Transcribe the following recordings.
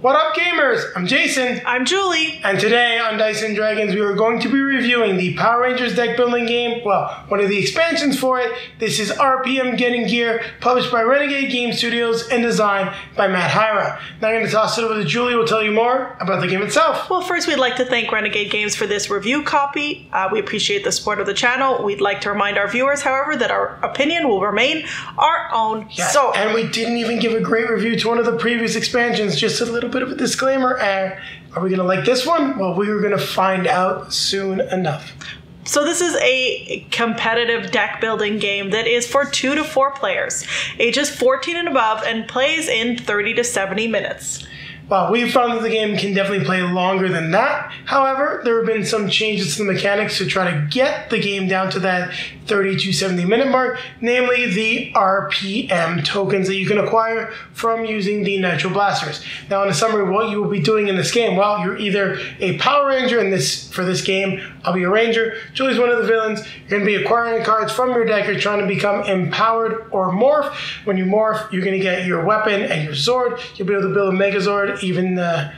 What up, gamers? I'm Jason. I'm Julie. And today on Dice & Dragons, we are going to be reviewing the Power Rangers deck building game. Well, one of the expansions for it. This is RPM Getting Gear, published by Renegade Game Studios and designed by Matt Hyra. Now I'm going to toss it over to Julie, who will tell you more about the game itself. Well, first we'd like to thank Renegade Games for this review copy. We appreciate the support of the channel. We'd like to remind our viewers, however, that our opinion will remain our own. Yes, and we didn't even give a great review to one of the previous expansions. Just a little bit of a disclaimer. Are we going to like this one? Well, we are going to find out soon enough. So this is a competitive deck building game that is for 2 to 4 players, ages 14 and above, and plays in 30 to 70 minutes. Well, we've found that the game can definitely play longer than that. However, there have been some changes to the mechanics to try to get the game down to that 30 to 70 minute mark, namely the RPM tokens that you can acquire from using the Nitro Blasters. Now, in a summary, what you will be doing in this game, well, you're either a Power Ranger for this game. I'll be a Ranger. Julie's one of the villains. You're going to be acquiring cards from your deck. You're trying to become empowered or morph. When you morph, you're going to get your weapon and your Zord. You'll be able to build a Megazord, even though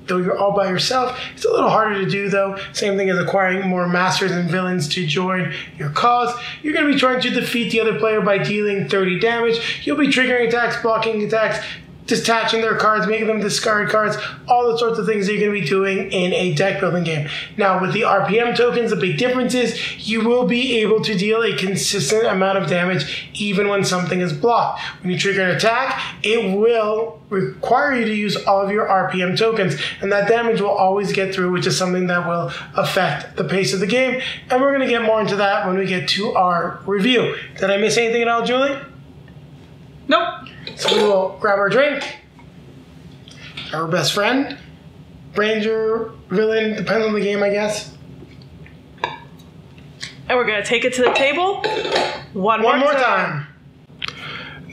you're all by yourself. It's a little harder to do, though. Same thing as acquiring more masters and villains to join your cause. You're going to be trying to defeat the other player by dealing 30 damage. You'll be triggering attacks, blocking attacks, detaching their cards, making them discard cards, all the sorts of things that you're going to be doing in a deck building game. Now, with the RPM tokens, the big difference is you will be able to deal a consistent amount of damage even when something is blocked. When you trigger an attack, it will require you to use all of your RPM tokens, and that damage will always get through, which is something that will affect the pace of the game, and we're going to get more into that when we get to our review. Did I miss anything at all, Julie? Nope. So we will grab our drink, our best friend, Ranger, villain, depends on the game, I guess. And we're going to take it to the table one more time.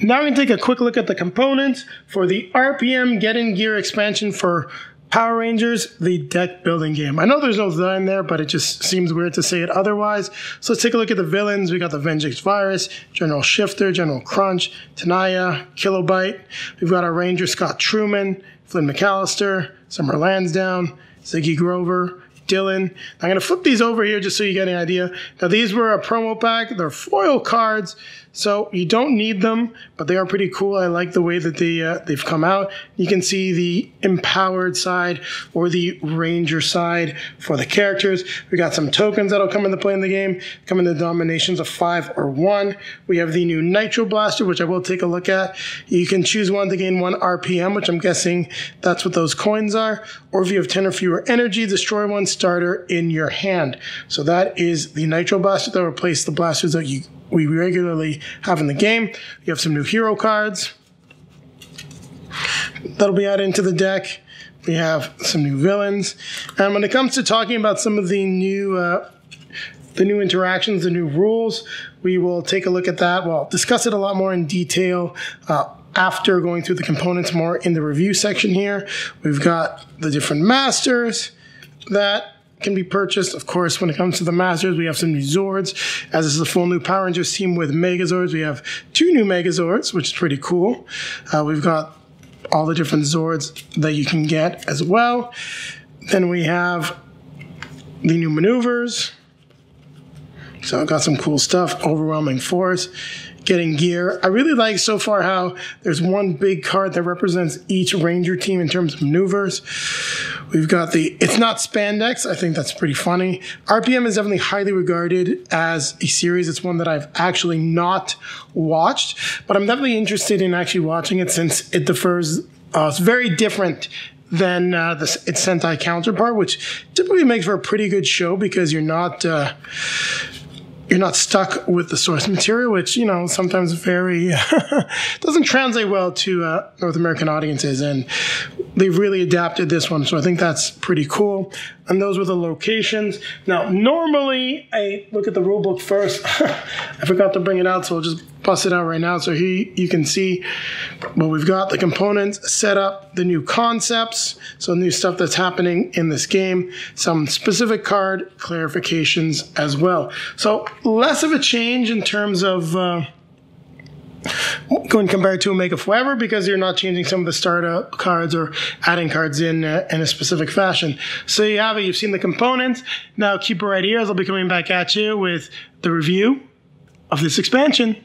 Now we're going to take a quick look at the components for the RPM Getting Gear expansion for Power Rangers, the deck building game. I know there's no "the" in there, but it just seems weird to say it otherwise. So let's take a look at the villains. We got the Vengeance Virus, General Shifter, General Crunch, Tanaya, Kilobyte. We've got our Ranger Scott Truman, Flynn McAllister, Summer Lansdowne, Ziggy Grover, Dylan. I'm going to flip these over here just so you get an idea. Now, these were a promo pack. They're foil cards, so you don't need them, but they are pretty cool. I like the way that they've come out. You can see the empowered side or the ranger side for the characters. We got some tokens that'll come into play in the game, come in the denominations of 5 or 1. We have the new Nitro Blaster, which I will take a look at. You can choose one to gain 1 RPM, which I'm guessing that's what those coins are. Or if you have 10 or fewer energy, destroy 1 starter in your hand. So that is the Nitro Blaster that will replace the blasters that we regularly have in the game. You have some new hero cards that'll be added into the deck. We have some new villains. And when it comes to talking about some of the new interactions, the new rules, we will take a look at that. We'll discuss it a lot more in detail after going through the components more in the review section here. We've got the different masters that can be purchased. Of course, when it comes to the Masters, we have some new Zords. As this is a full new Power Rangers team with Megazords, we have 2 new Megazords, which is pretty cool. We've got all the different Zords that you can get as well. Then we have the new maneuvers. So I've got some cool stuff. Overwhelming Force, Getting Gear. I really like so far how there's one big card that represents each Ranger team in terms of maneuvers. We've got it's not spandex. I think that's pretty funny. RPM is definitely highly regarded as a series. It's one that I've actually not watched, but I'm definitely interested in actually watching it since it differs. It's very different than its Sentai counterpart, which typically makes for a pretty good show because you're not stuck with the source material, which, sometimes very doesn't translate well to North American audiences, and they've really adapted this one, so I think that's pretty cool. And those were the locations. Now, normally, I look at the rule book first. I forgot to bring it out, so I'll just bust it out right now. So here you can see what we've got, the components set up, the new concepts, so new stuff that's happening in this game, some specific card clarifications as well. So less of a change in terms of When compared to a Make a Forever, because you're not changing some of the startup cards or adding cards in a specific fashion. So you have it. You've seen the components. Now keep it right here as I'll be coming back at you with the review of this expansion.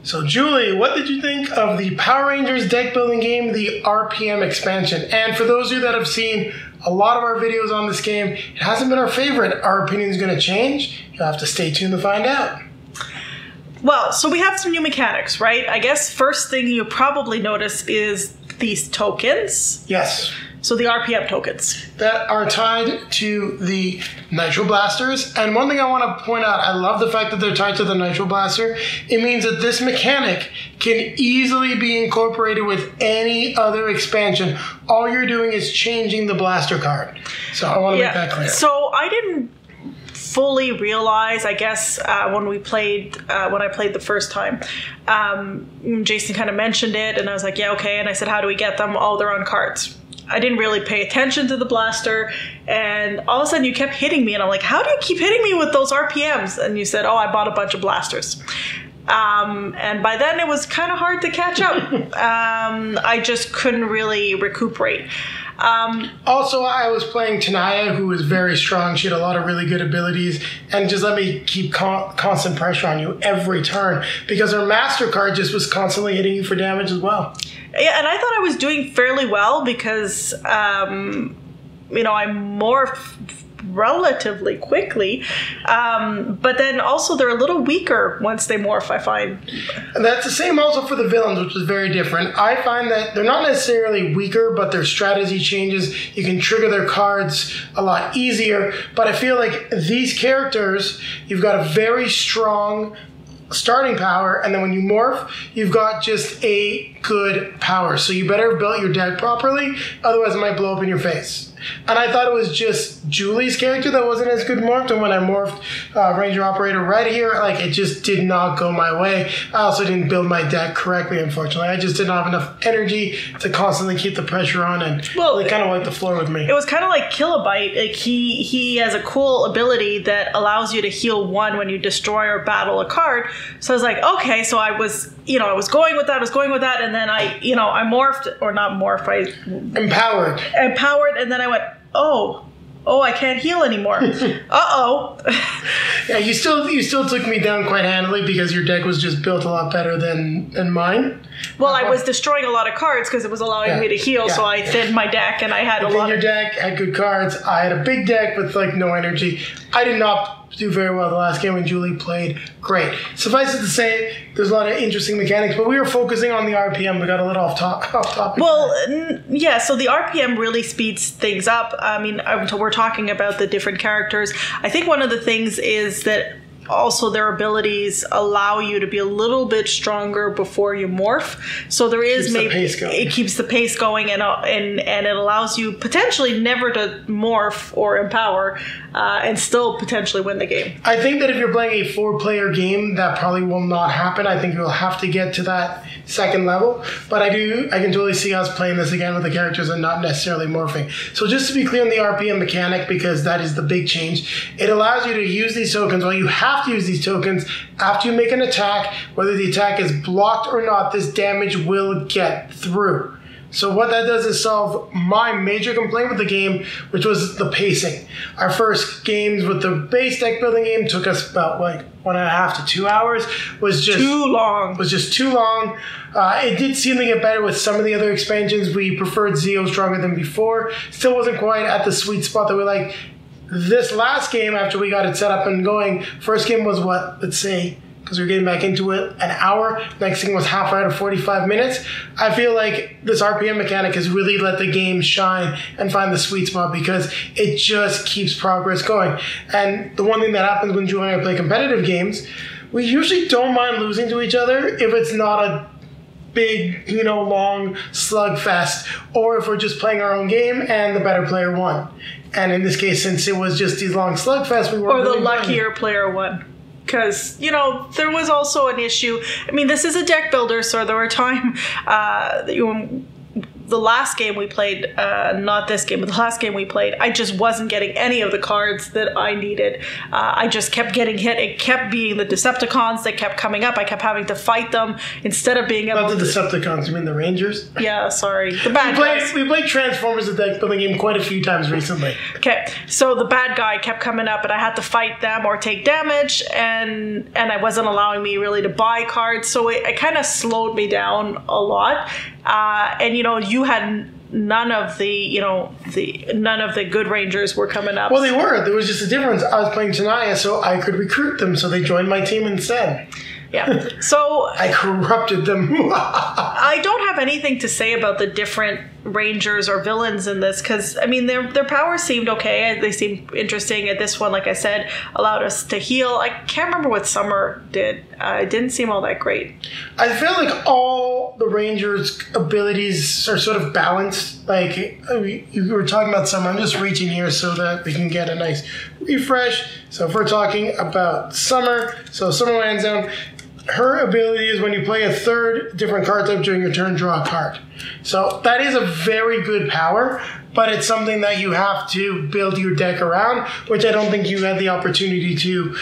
So Julie, what did you think of the Power Rangers deck building game, the RPM expansion? And for those of you that have seen a lot of our videos on this game, it hasn't been our favorite. Our opinion is going to change. You'll have to stay tuned to find out. Well, so we have some new mechanics, right? I guess first thing you probably notice is these tokens. Yes. So the RPM tokens. That are tied to the Nitro Blasters. And one thing I want to point out, I love the fact that they're tied to the Nitro Blaster. It means that this mechanic can easily be incorporated with any other expansion. All you're doing is changing the blaster card. So I want to make that clear. So I didn't fully realize, I guess, when I played the first time. Jason kind of mentioned it, and I was like, yeah, okay. And I said, how do we get them? Oh, they're on cards. I didn't really pay attention to the blaster, and all of a sudden you kept hitting me, and I'm like, how do you keep hitting me with those RPMs? And you said, oh, I bought a bunch of blasters. And by then it was kind of hard to catch up. I just couldn't really recuperate. Also, I was playing Tanaya, who was very strong. She had a lot of really good abilities, and just let me keep constant pressure on you every turn, because her master card just was constantly hitting you for damage as well. Yeah, and I thought I was doing fairly well because, I morph relatively quickly, but then also they're a little weaker once they morph, I find. And that's the same also for the villains, which is very different. I find that they're not necessarily weaker, but their strategy changes. You can trigger their cards a lot easier, but I feel like these characters, you've got a very strong starting power, and then when you morph, you've got just a good power. So you better have built your deck properly, otherwise it might blow up in your face. And I thought it was just Julie's character that wasn't as good morphed, and when I morphed Ranger Operator Red here, like, it just did not go my way. I also didn't build my deck correctly, unfortunately. I just didn't have enough energy to constantly keep the pressure on, and it kind of wiped the floor with me. It was kind of like Kilobyte. Like he has a cool ability that allows you to heal 1 when you destroy or battle a card. So I was like, okay, so I was going with that, and then I morphed, or not morph, I empowered, and then I went, oh, I can't heal anymore. Uh-oh. Yeah, you still took me down quite handily because your deck was just built a lot better than mine. Well, I was destroying a lot of cards because it was allowing me to heal, so I thinned my deck, and I had a lot your deck had good cards. I had a big deck with, like, no energy. I did not do very well the last game when Julie played great. Suffice it to say, there's a lot of interesting mechanics, but we were focusing on the RPM. We got a little off topic. Well, yeah, so the RPM really speeds things up. I mean, we're talking about the different characters. I think one of the things is that also their abilities allow you to be a little bit stronger before you morph. So there is it keeps the pace going, and it allows you potentially never to morph or empower and still potentially win the game. I think that if you're playing a 4-player game, that probably will not happen. I think you'll have to get to that second level, but I can totally see us playing this again with the characters and not necessarily morphing. So just to be clear on the RPM mechanic, because that is the big change, it allows you to use these tokens. Well, you have to use these tokens after you make an attack. Whether the attack is blocked or not, this damage will get through. So what that does is solve my major complaint with the game, which was the pacing. Our first games with the base deck building game took us about 1.5 to 2 hours. Was just too long. It did seem to get better with some of the other expansions. We preferred Zeo stronger than before. Still wasn't quite at the sweet spot that we like. This last game, after we got it set up and going, first game was let's say, because we were getting back into it, an hour. Next thing was half hour to 45 minutes. I feel like this RPM mechanic has really let the game shine and find the sweet spot, because it just keeps progress going. And the one thing that happens when Julie and I play competitive games, we usually don't mind losing to each other if it's not a big, long slugfest, or if we're just playing our own game and the better player won. And in this case, since it was just these long slugfests, we were or the luckier player won. Because, there was also an issue. I mean, this is a deck builder, so there were times the last game we played, not this game, but the last game we played, I just wasn't getting any of the cards that I needed. I just kept getting hit. It kept being the Decepticons that kept coming up. I kept having to fight them instead of being able Not to... the Decepticons, you mean the Rangers? Yeah, sorry. The bad guys. We played Transformers, the deck building game, quite a few times recently. Okay, so the bad guy kept coming up and I had to fight them or take damage, and I wasn't allowing me really to buy cards, so it kind of slowed me down a lot. And you had none of the good Rangers were coming up. Well, they were. There was just a difference. I was playing Tanaya, so I could recruit them, so they joined my team instead. Yeah. So I corrupted them. I don't have anything to say about the different Rangers or villains in this, because I mean their powers seemed okay. They seemed interesting. At this one, like I said, allowed us to heal. I can't remember what Summer did. It didn't seem all that great. I feel like all the Rangers' abilities are sort of balanced. Like you were talking about Summer. I'm just reaching here so that we can get a nice refresh. So if we're talking about Summer, so Summer Lansdowne, her ability is when you play a third different card type during your turn, draw a card. So that is a very good power, but it's something that you have to build your deck around, which I don't think you had the opportunity to,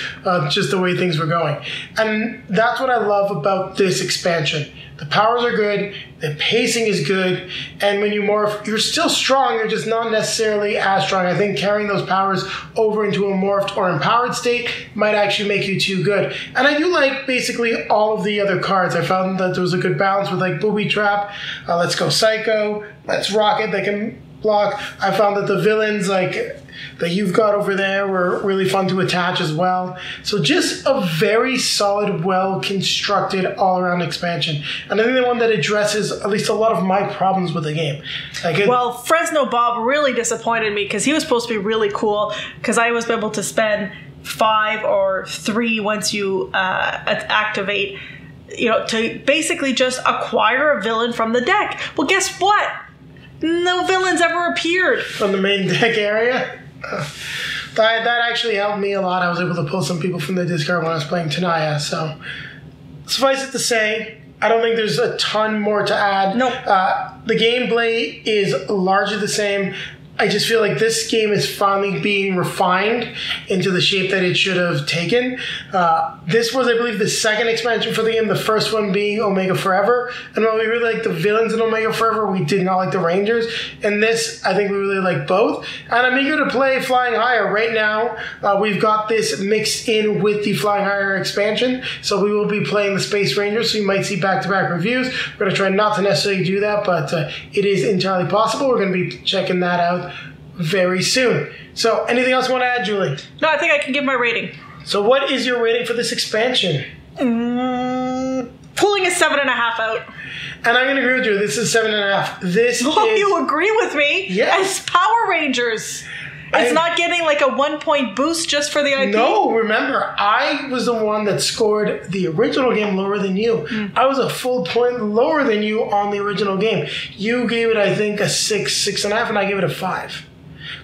just the way things were going. And that's what I love about this expansion. The powers are good, the pacing is good, and when you morph, you're still strong, you're just not necessarily as strong. I think carrying those powers over into a morphed or empowered state might actually make you too good. And I do like basically all of the other cards. I found that there was a good balance with like Booby Trap, Let's Go Psycho, Let's Rocket, they can block. I found that the villains like that you've got over there were really fun to attach as well. So just a very solid, well-constructed all-around expansion. And I think the one that addresses at least a lot of my problems with the game. Well, Fresno Bob really disappointed me because he was supposed to be really cool because I was able to spend 5 or 3 once you activate, to basically just acquire a villain from the deck. Well, guess what? No villains ever appeared. From the main deck area? That actually helped me a lot. I was able to pull some people from the discard when I was playing Tanaya. So, suffice it to say, I don't think there's a ton more to add. Nope. The gameplay is largely the same. I just feel like this game is finally being refined into the shape that it should have taken. This was, I believe, the second expansion for the game, the first one being Omega Forever. And while we really like the villains in Omega Forever, we did not like the Rangers. And this, I think we really like both. And I'm eager to play Flying Higher. Right now, we've got this mixed in with the Flying Higher expansion. So we will be playing the Space Rangers, so you might see back-to-back reviews. We're going to try not to necessarily do that, but it is entirely possible. We're going to be checking that out very soon. So, anything else you want to add, Julie? No, I think I can give my rating. So, what is your rating for this expansion? Pulling a 7.5 out. And I'm going to agree with you. This is 7.5. This is... You agree with me? Yes. As Power Rangers. It's not getting like a 1-point boost just for the IP? No, remember, I was the one that scored the original game lower than you. I was a full point lower than you on the original game. You gave it, I think, a 6, 6.5, and I gave it a 5.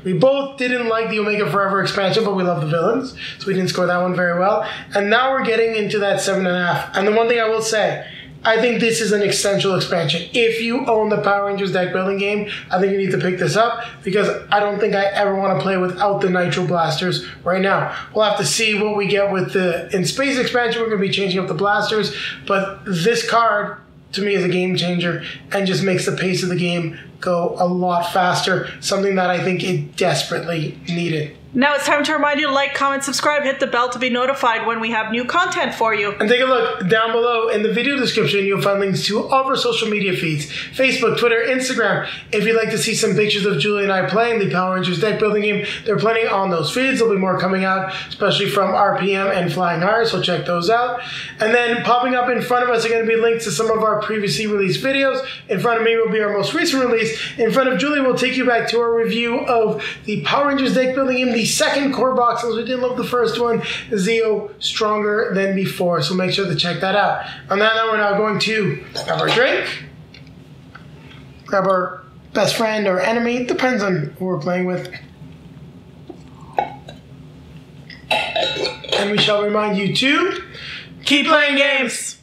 We both didn't like the Omega Forever expansion, but we love the villains, so we didn't score that one very well. And now we're getting into that 7.5. And the one thing I will say, I think this is an essential expansion. If you own the Power Rangers deck building game, I think you need to pick this up because I don't think I ever want to play without the Nitro Blasters right now. We'll have to see what we get with the In Space expansion. We're going to be changing up the blasters, but this card to me is a game changer and just makes the pace of the game go a lot faster, something that I think it desperately needed. Now it's time to remind you to like, comment, subscribe, hit the bell to be notified when we have new content for you. And take a look down below in the video description. You'll find links to all of our social media feeds, Facebook, Twitter, Instagram. If you'd like to see some pictures of Julie and I playing the Power Rangers deck building game, there are plenty on those feeds. There'll be more coming out, especially from RPM and Flying Higher, so check those out. And then popping up in front of us are going to be links to some of our previously released videos. In front of me will be our most recent release. In front of Julie, we'll take you back to our review of the Power Rangers deck building game, the second core box, as we did love the first one, Zeo Stronger Than Before. So make sure to check that out. On that note, we're now going to grab our drink, grab our best friend or enemy, depends on who we're playing with. And we shall remind you to keep playing games.